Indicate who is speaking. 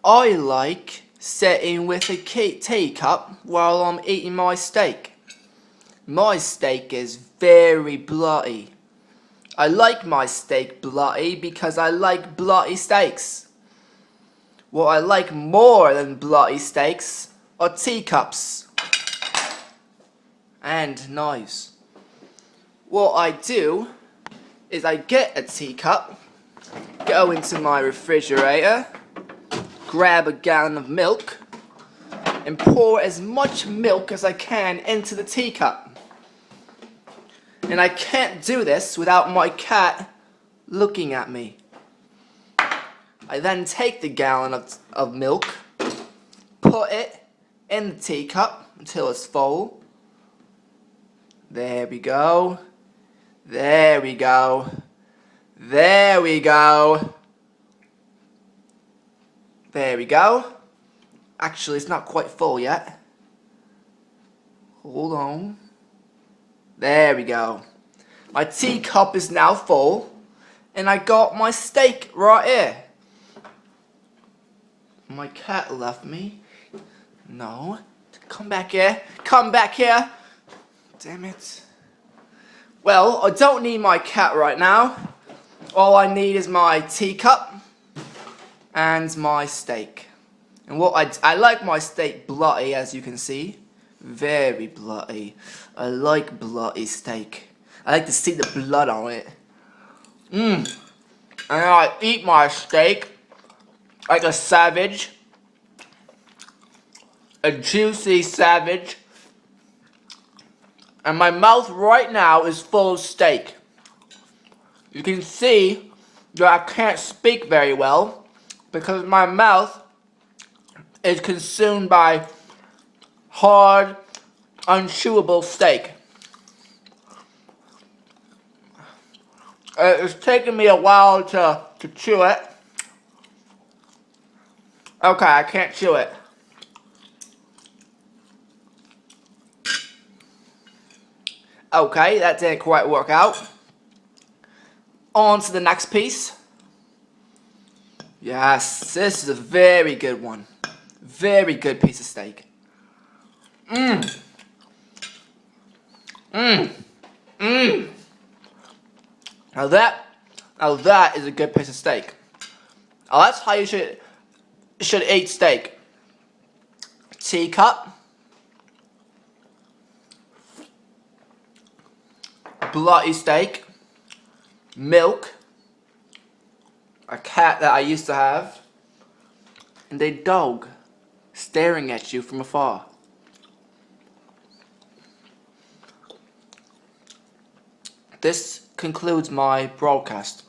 Speaker 1: I like sitting with a teacup while I'm eating my steak. My steak is very bloody. I like my steak bloody because I like bloody steaks. What I like more than bloody steaks are teacups and knives. What I do is I get a teacup, go into my refrigerator, grab a gallon of milk, and pour as much milk as I can into the teacup. And I can't do this without my cat looking at me. I then take the gallon of milk, put it in the teacup until it's full. There we go. There we go. There we go. There we go. Actually, it's not quite full yet. Hold on. There we go. My teacup is now full, and I got my steak right here. My cat left me. No. Come back here. Come back here. Damn it. Well, I don't need my cat right now. All I need is my teacup and my steak. And what I like my steak bloody, as you can see. Very bloody. I like bloody steak. I like to see the blood on it. And I eat my steak like a savage. A juicy savage. And my mouth right now is full of steak. You can see that I can't speak very well because my mouth is consumed by hard, unchewable steak. It's taken me a while to chew it. Okay, I can't chew it. Okay, that didn't quite work out. On to the next piece. Yes, this is a very good one. Very good piece of steak. Now that is a good piece of steak. Now that's how you should eat steak. Teacup, bloody steak, milk, a cat that I used to have, and a dog staring at you from afar. This concludes my broadcast.